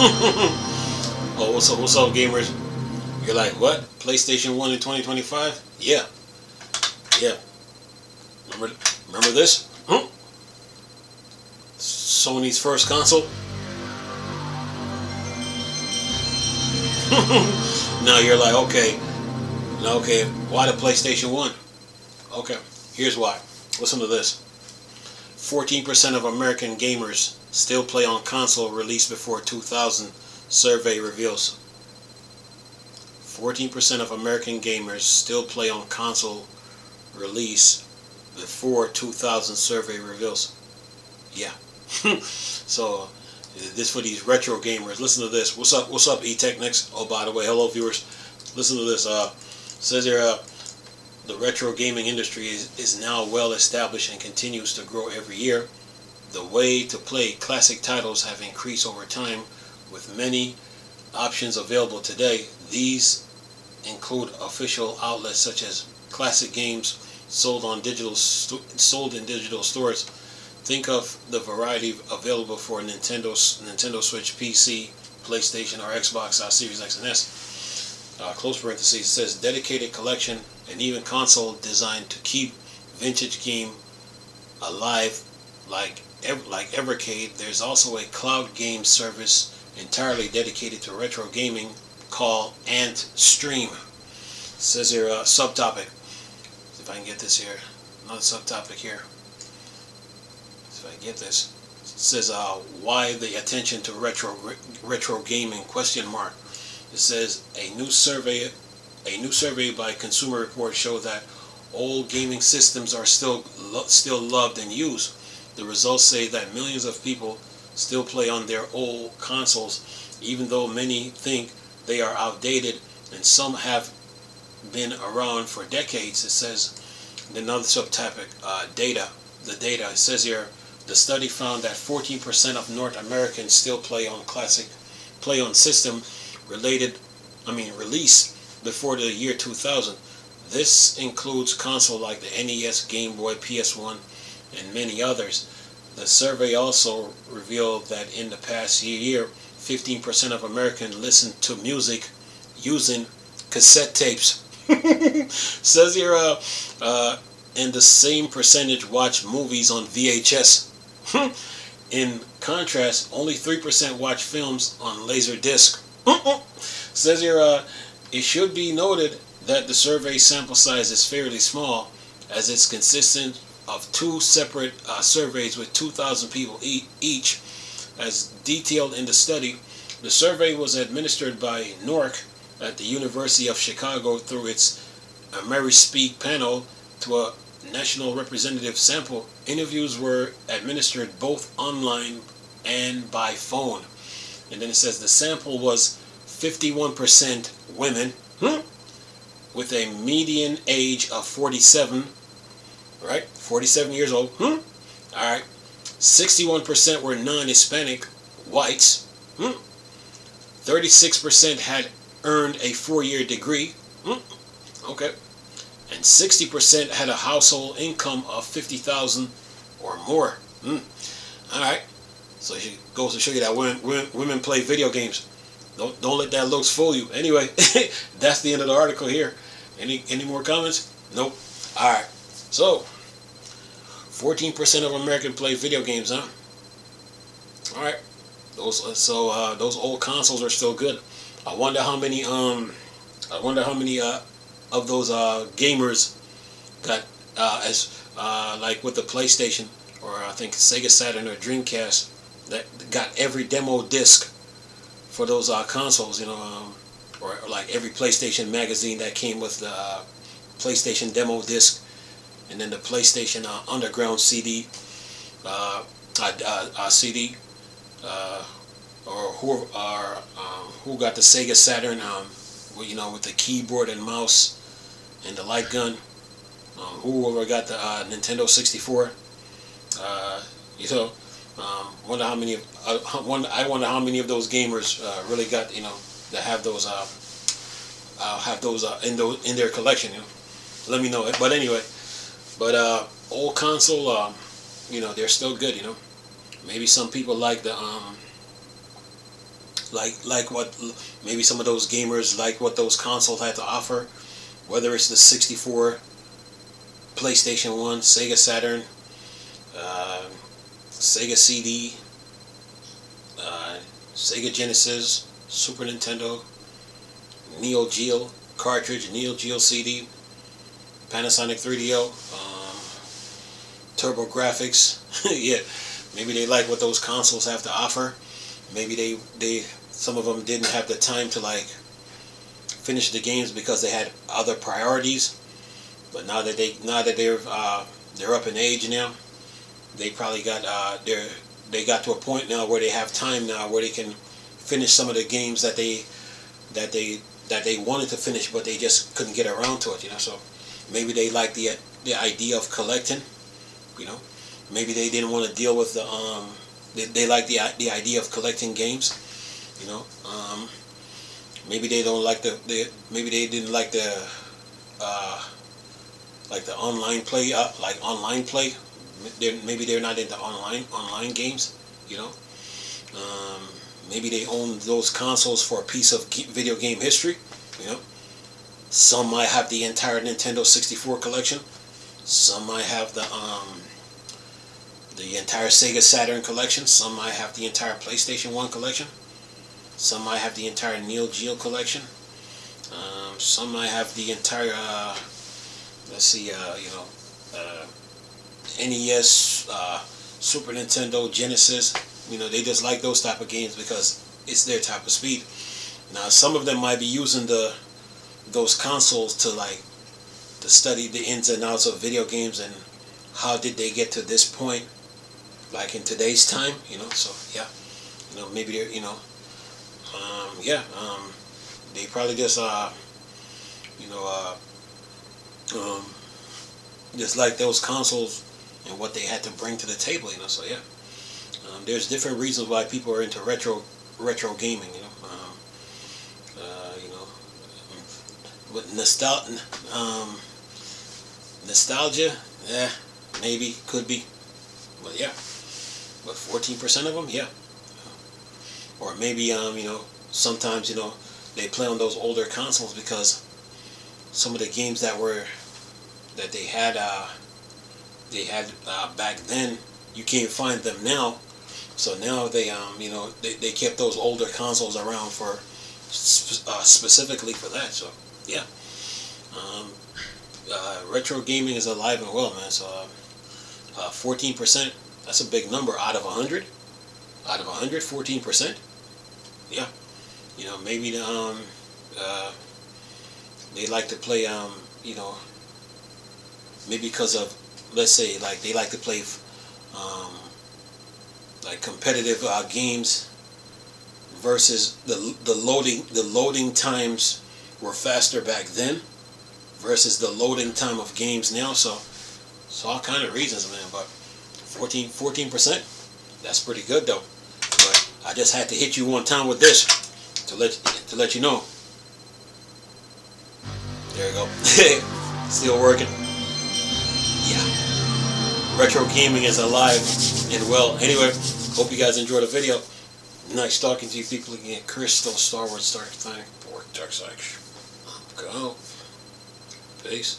Oh, what's up, gamers? You're like, what? PlayStation 1 in 2025? Yeah. Yeah. Remember this? Hmm? Sony's first console? Now you're like, okay, why the PlayStation 1? Okay, here's why. Listen to this. 14% of American gamers still play on console released before 2000, survey reveals. 14% of American gamers still play on console release before 2000, survey reveals. Yeah. So this for these retro gamers. Listen to this. What's up, eTechnics? Oh, by the way, hello viewers. Listen to this. Says here, the retro gaming industry is now well established and continues to grow every year. The way to play classic titles have increased over time, with many options available today. These include official outlets such as classic games sold in digital stores. Think of the variety available for Nintendo Switch, PC, PlayStation, or Xbox Series X and S. Close parentheses says dedicated collection and even console designed to keep vintage game alive, like Evercade. There's also a cloud game service entirely dedicated to retro gaming called Ant Stream. Says here subtopic. If I can get this here, another subtopic here. If I get this, it says why the attention to retro gaming ? It says a new survey by Consumer Reports showed that old gaming systems are still loved and used. The results say that millions of people still play on their old consoles, even though many think they are outdated and some have been around for decades. It says in another subtopic, data. The data, it says here, the study found that 14% of North Americans still play on system release before the year 2000. This includes consoles like the NES, Game Boy, PS1, and many others. The survey also revealed that in the past year, 15% of Americans listen to music using cassette tapes. Says here, and the same percentage watch movies on VHS. In contrast, only 3% watch films on Laserdisc. Says here, it should be noted that the survey sample size is fairly small, as it's consistent of two separate surveys with 2,000 people each. As detailed in the study, the survey was administered by NORC at the University of Chicago through its AmeriSpeak panel to a national representative sample. Interviews were administered both online and by phone. And then it says the sample was 51% women, with a median age of 47, right? 47 years old. All right. 61% were non-Hispanic whites. 36% had earned a 4-year degree. Okay. And 60% had a household income of $50,000 or more. All right. So it goes to show you that women play video games. Don't let that looks fool you. Anyway, that's the end of the article here. Any more comments? Nope. All right. So 14% of Americans play video games, huh? All right. Those old consoles are still good. I wonder how many of those gamers got like with the PlayStation, or I think Sega Saturn or Dreamcast, that got every demo disc for those consoles, or like every PlayStation magazine that came with the PlayStation demo disc, and then the PlayStation Underground CD, CD, or who got the Sega Saturn, with the keyboard and mouse and the light gun. Whoever got the Nintendo 64, wonder how many. I wonder how many of those gamers really got that have those in their collection. Let me know. But anyway, old console, they're still good. Maybe some people like the like what maybe some of those gamers like what those consoles had to offer, whether it's the 64, PlayStation 1, Sega Saturn, Sega CD, Sega Genesis, Super Nintendo, Neo Geo cartridge, Neo Geo CD, Panasonic 3DO, Turbo Graphics. Yeah, maybe they like what those consoles have to offer. Maybe they some of them didn't have the time to like finish the games because they had other priorities. But now that they're up in age now, they probably got they got to a point now where they have time now where they can finish some of the games that they wanted to finish, but they just couldn't get around to it. You know, so maybe they like the idea of collecting. You know, maybe they didn't want to deal with the they like the idea of collecting games. You know, maybe they don't like maybe they didn't like the online play, online play. Maybe they're not into online games. You know, maybe they own those consoles for a piece of video game history. You know, some might have the entire Nintendo 64 collection. Some might have the entire Sega Saturn collection. Some might have the entire PlayStation 1 collection. Some might have the entire Neo Geo collection. Some might have the entire NES, Super Nintendo, Genesis. You know, they just like those type of games because it's their type of speed. Now, some of them might be using those consoles to study the ins and outs of video games and how did they get to this point, like in today's time. You know, so yeah, you know, maybe they're, you know, they probably just just like those consoles and what they had to bring to the table. You know, so yeah, there's different reasons why people are into retro gaming. You know, with nostalgia, yeah, maybe, could be, but yeah, but 14% of them, yeah, or maybe you know, sometimes, you know, they play on those older consoles because some of the games that they had back then, you can't find them now. So now they you know, they kept those older consoles around for specifically for that. So yeah, retro gaming is alive and well, man. So 14%, that's a big number out of 100. Out of 100, 14%. Yeah, you know, maybe they like to play you know, maybe because of, let's say, like they like to play like competitive games versus the loading times were faster back then versus the loading time of games now. So it's all kind of reasons, man. But 14%, that's pretty good though. But I just had to hit you one time with this to let you know. There you go. Still working. Yeah. Retro gaming is alive and well. Anyway, hope you guys enjoyed the video. Nice talking to you people again. Crystal, Star Wars, Star Trek, Borg, Dark Side. Go. Peace.